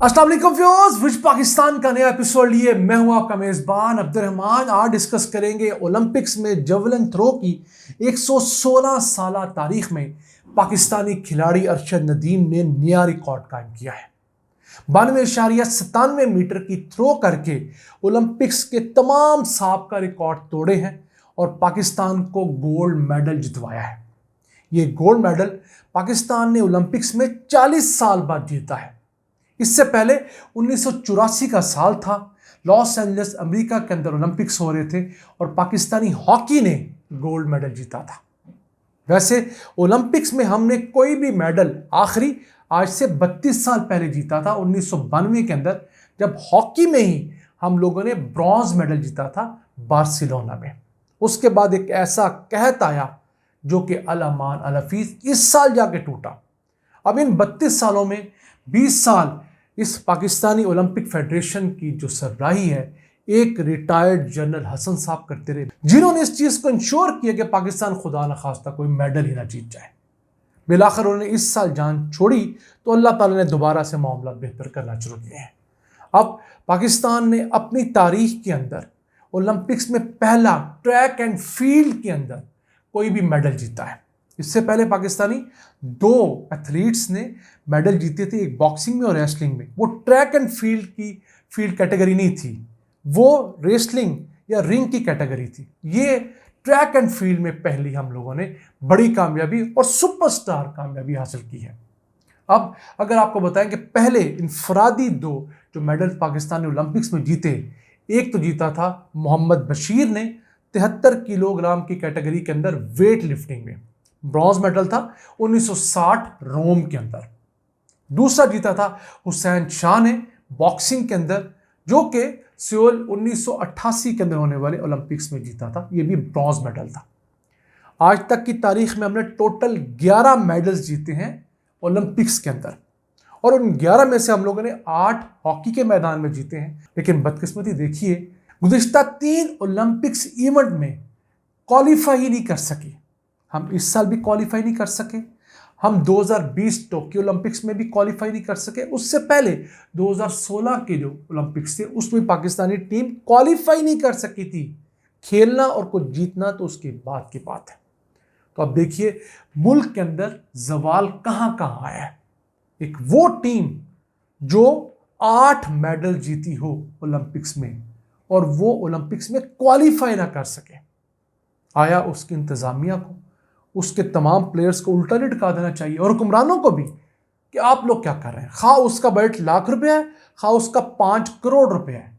अस्सलाम वालेकुम व्यूअर्स, विच पाकिस्तान का नया एपिसोड लिए मैं हूं आपका मेजबान अब्दुर्रहमान। आज डिस्कस करेंगे ओलंपिक्स में जेवलिन थ्रो की 116 साल तारीख में पाकिस्तानी खिलाड़ी अरशद नदीम ने नया रिकॉर्ड कायम किया है। 92.97 मीटर की थ्रो करके ओलंपिक्स के तमाम साबिका रिकॉर्ड तोड़े हैं और पाकिस्तान को गोल्ड मेडल जितवाया है। ये गोल्ड मेडल पाकिस्तान ने ओलंपिक्स में 40 साल बाद जीता है। इससे पहले 1984 का साल था, लॉस एंजलिस अमेरिका के अंदर ओलंपिक्स हो रहे थे और पाकिस्तानी हॉकी ने गोल्ड मेडल जीता था। वैसे ओलंपिक्स में हमने कोई भी मेडल आखिरी आज से 32 साल पहले जीता था, 1992 के अंदर, जब हॉकी में ही हम लोगों ने ब्रॉन्ज मेडल जीता था बार्सिलोना में। उसके बाद एक ऐसा कहत आया जो कि अल अमान अल हफीज इस साल जाके टूटा। अब इन 32 सालों में 20 साल इस पाकिस्तानी ओलंपिक फेडरेशन की जो सरबराही है एक रिटायर्ड जनरल हसन साहब करते रहे, जिन्होंने इस चीज को इंश्योर किया कि पाकिस्तान खुदा न खास्ता कोई मेडल ही ना जीत जाए। बिलाखिर उन्होंने इस साल जान छोड़ी तो अल्लाह ताला ने दोबारा से मामला बेहतर करना शुरू किए हैं। अब पाकिस्तान ने अपनी तारीख के अंदर ओलंपिक्स में पहला ट्रैक एंड फील्ड के अंदर कोई भी मेडल जीता है। इससे पहले पाकिस्तानी 2 एथलीट्स ने मेडल जीते थे, एक बॉक्सिंग में और रेसलिंग में। वो ट्रैक एंड फील्ड की फील्ड कैटेगरी नहीं थी, वो रेसलिंग या रिंग की कैटेगरी थी। ये ट्रैक एंड फील्ड में पहली हम लोगों ने बड़ी कामयाबी और सुपरस्टार कामयाबी हासिल की है। अब अगर आपको बताएं कि पहले इनफरादी 2 जो मेडल पाकिस्तान ने ओलंपिक्स में जीते, एक तो जीता था मोहम्मद बशीर ने 73 किलोग्राम की कैटेगरी के अंदर वेट लिफ्टिंग में, ब्रॉन्ज मेडल था 1960 रोम के अंदर। दूसरा जीता था हुसैन शाह ने बॉक्सिंग के अंदर, जो कि सियोल 1988 के अंदर होने वाले ओलंपिक्स में जीता था, यह भी ब्रॉन्ज मेडल था। आज तक की तारीख में हमने टोटल 11 मेडल्स जीते हैं ओलंपिक्स के अंदर और उन 11 में से हम लोगों ने 8 हॉकी के मैदान में जीते हैं। लेकिन बदकिस्मती देखिए, गुज़िश्ता 3 ओलंपिक्स इवेंट में क्वालिफाई ही नहीं कर सके। हम इस साल भी क्वालिफाई नहीं कर सके, हम 2020 टोक्यो ओलंपिक्स में भी क्वालिफाई नहीं कर सके, उससे पहले 2016 के जो ओलंपिक्स थे उसमें पाकिस्तानी टीम क्वालिफाई नहीं कर सकी थी। खेलना और कुछ जीतना तो उसके बाद की बात है। तो अब देखिए मुल्क के अंदर जवाल कहां कहां आया है। एक वो टीम जो 8 मेडल जीती हो ओलंपिक्स में और वो ओलंपिक्स में क्वालिफाई ना कर सके, आया उसकी इंतजामिया को, उसके तमाम प्लेयर्स को उल्टा लटका देना चाहिए और हुक्मरानों को भी कि आप लोग क्या कर रहे हैं। खा उसका बजट लाख रुपया है, खा उसका 5 करोड़ रुपया है,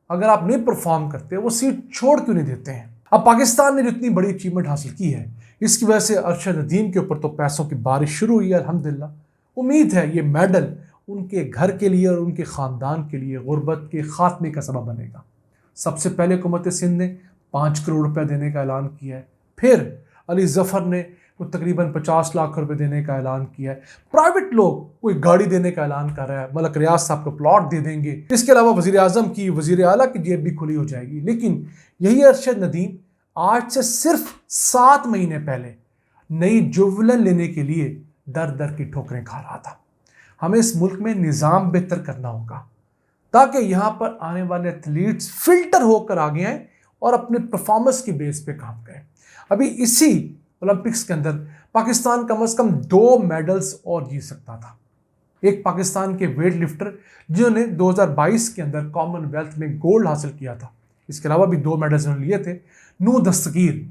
अगर आप नहीं परफॉर्म करते वो सीट छोड़ क्यों नहीं देते हैं। अब पाकिस्तान ने जितनी बड़ी अचीवमेंट हासिल की है, इसकी वजह से अरशद नदीम के ऊपर तो पैसों की बारिश शुरू हुई है अल्हम्दुलिल्लाह। उम्मीद है ये मेडल उनके घर के लिए और उनके ख़ानदान के लिए गुर्बत के खात्मे का सबब बनेगा। सबसे पहले हुकूमत सिंध ने 5 करोड़ रुपया देने का ऐलान किया है, फिर अली जफ़र ने तकरीबन 50 लाख रुपए देने का ऐलान किया है। प्राइवेट लोग कोई गाड़ी देने का ऐलान कर रहा है, मलक रियाज साहब को प्लॉट दे देंगे। इसके अलावा वज़ीर आज़म की, वज़ीर आला की जेब भी खुली हो जाएगी। लेकिन यही अरशद नदीम आज से सिर्फ 7 महीने पहले नई जेवलिन लेने के लिए दर दर की ठोकरें खा रहा था। हमें इस मुल्क में निज़ाम बेहतर करना होगा ताकि यहाँ पर आने वाले एथलीट्स फिल्टर होकर आगे आएँ और अपने परफॉर्मेंस की बेस पे काम करें। अभी इसी ओलंपिक्स के अंदर पाकिस्तान कम से कम 2 मेडल्स और जीत सकता था। एक पाकिस्तान के वेट लिफ्टर जिन्होंने 2022 के अंदर कॉमनवेल्थ में गोल्ड हासिल किया था, इसके अलावा भी 2 मेडल्स उन्होंने लिए थे, नू दस्तगीर।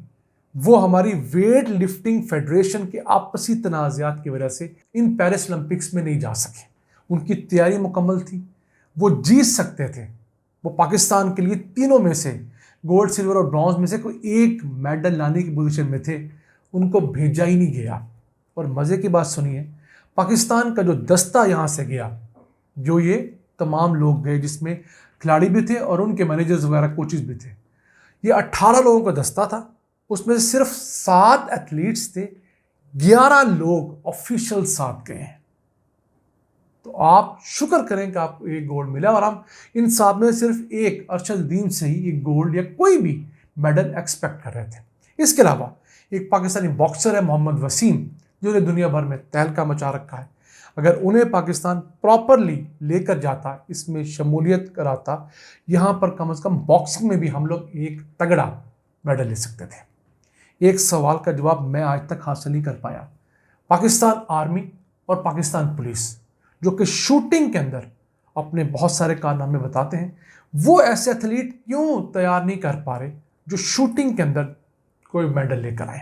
वो हमारी वेट लिफ्टिंग फेडरेशन के आपसी तनाज़ात की वजह से इन पेरिस ओलंपिक्स में नहीं जा सके। उनकी तैयारी मुकम्मल थी, वो जीत सकते थे। वो पाकिस्तान के लिए तीनों में से गोल्ड, सिल्वर और ब्रॉन्ज में से कोई एक मेडल लाने की पोजीशन में थे, उनको भेजा ही नहीं गया। और मज़े की बात सुनिए, पाकिस्तान का जो दस्ता यहाँ से गया, जो ये तमाम लोग गए जिसमें खिलाड़ी भी थे और उनके मैनेजर्स वगैरह कोचेस भी थे, ये 18 लोगों का दस्ता था। उसमें से सिर्फ 7 एथलीट्स थे, 11 लोग ऑफिशियल साथ गए हैं। तो आप शुक्र करें कि आपको एक गोल्ड मिला और हम इन 7 में सिर्फ एक अरशद नदीम से ही एक गोल्ड या कोई भी मेडल एक्सपेक्ट कर रहे थे। इसके अलावा एक पाकिस्तानी बॉक्सर है मोहम्मद वसीम, जिन्होंने दुनिया भर में तहलका मचा रखा है। अगर उन्हें पाकिस्तान प्रॉपरली लेकर जाता, इसमें शमूलियत कराता, यहाँ पर कम से कम बॉक्सिंग में भी हम लोग एक तगड़ा मेडल ले सकते थे। एक सवाल का जवाब मैं आज तक हासिल नहीं कर पाया। पाकिस्तान आर्मी और पाकिस्तान पुलिस जो कि शूटिंग के अंदर अपने बहुत सारे कारनामे बताते हैं, वो ऐसे एथलीट क्यों तैयार नहीं कर पा रहे जो शूटिंग के अंदर कोई मेडल लेकर आए।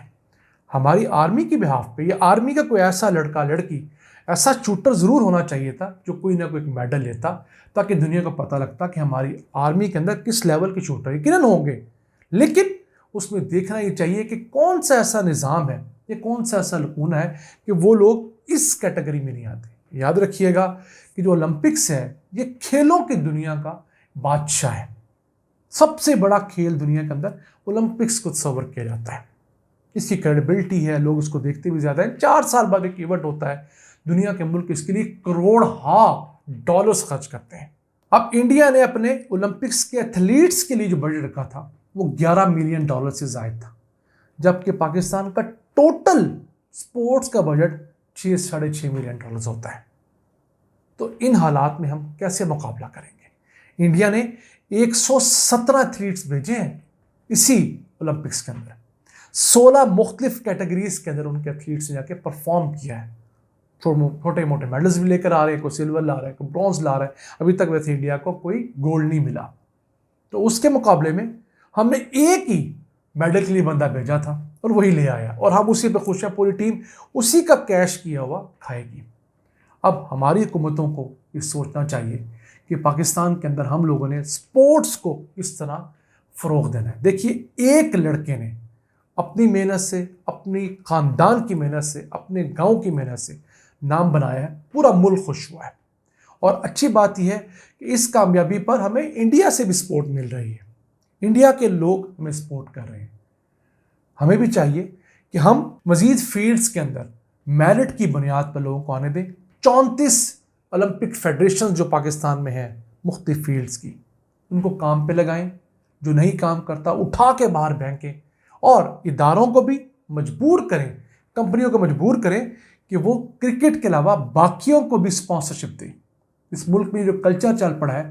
हमारी आर्मी की बिहाफ पे या आर्मी का कोई ऐसा लड़का लड़की, ऐसा शूटर ज़रूर होना चाहिए था जो कोई ना कोई मेडल लेता, ताकि दुनिया को पता लगता कि हमारी आर्मी के अंदर किस लेवल के शूटर यकीनन होंगे, लेकिन उसमें देखना ये चाहिए कि कौन सा ऐसा निज़ाम है या कौन सा ऐसा लकूना है कि वो लोग इस कैटेगरी में नहीं आते। याद रखिएगा कि जो ओलंपिक्स है ये खेलों की दुनिया का बादशाह है। सबसे बड़ा खेल दुनिया के अंदर ओलंपिक्स को तस्वर किया जाता है। इसकी क्रेडिबिलिटी है, लोग इसको देखते भी ज़्यादा है। 4 साल बाद एक इवेंट होता है, दुनिया के मुल्क इसके लिए करोड़ डॉलर्स खर्च करते हैं। अब इंडिया ने अपने ओलंपिक्स के एथलीट्स के लिए जो बजट रखा था वो $11 मिलियन से ज़ायद था, जबकि पाकिस्तान का टोटल स्पोर्ट्स का बजट 6-6.5 मिलियन डॉलर्स होता है। तो इन हालात में हम कैसे मुकाबला करेंगे। इंडिया ने 117 एथलीट्स भेजे हैं इसी ओलंपिक्स के अंदर। 16 मुख्तलिफ कैटेगरीज के अंदर उनके एथलीट्स ने जाके परफॉर्म किया है। छोटे मोटे मेडल्स भी लेकर आ रहे हैं, कोई सिल्वर ला रहा है, कोई ब्रॉन्ज ला रहा है। अभी तक वैसे इंडिया को कोई गोल्ड नहीं मिला। तो उसके मुकाबले में हमने एक ही मेडल के लिए बंदा भेजा था और वही ले आया, और हम उसी पर खुश हैं। पूरी टीम उसी का कैश किया हुआ खाएगी। अब हमारी हुकूमतों को ये सोचना चाहिए कि पाकिस्तान के अंदर हम लोगों ने स्पोर्ट्स को किस तरह फ़रोग़ देना है। देखिए, एक लड़के ने अपनी मेहनत से, अपनी ख़ानदान की मेहनत से, अपने गांव की मेहनत से नाम बनाया है, पूरा मुल्क खुश हुआ है। और अच्छी बात यह है कि इस कामयाबी पर हमें इंडिया से भी सपोर्ट मिल रही है। इंडिया के लोग हमें सपोर्ट कर रहे हैं। हमें भी चाहिए कि हम मज़ीद फील्ड्स के अंदर मेरिट की बुनियाद पर लोगों को आने दें। 34 ओलंपिक फेडरेशन जो पाकिस्तान में हैं मुख्तलिफ फील्ड्स की, उनको काम पे लगाएं। जो नहीं काम करता उठा के बाहर फेंकें, और इदारों को भी मजबूर करें, कंपनियों को मजबूर करें कि वो क्रिकेट के अलावा बाकियों को भी स्पॉन्सरशिप दें। इस मुल्क में जो कल्चर चल पड़ा है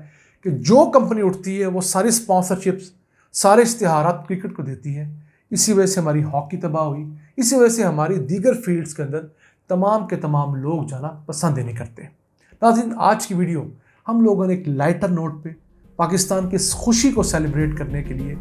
कि जो कंपनी उठती है वो सारी स्पॉन्सरशिप्स, सारे इश्तिहारात क्रिकेट को देती है। इसी वजह से हमारी हॉकी तबाह हुई, इसी वजह से हमारी दीगर फील्ड्स के अंदर तमाम के तमाम लोग जाना पसंद नहीं करते। नाज़रीन, आज की वीडियो हम लोगों ने एक लाइटर नोट पे पाकिस्तान की इस खुशी को सेलिब्रेट करने के लिए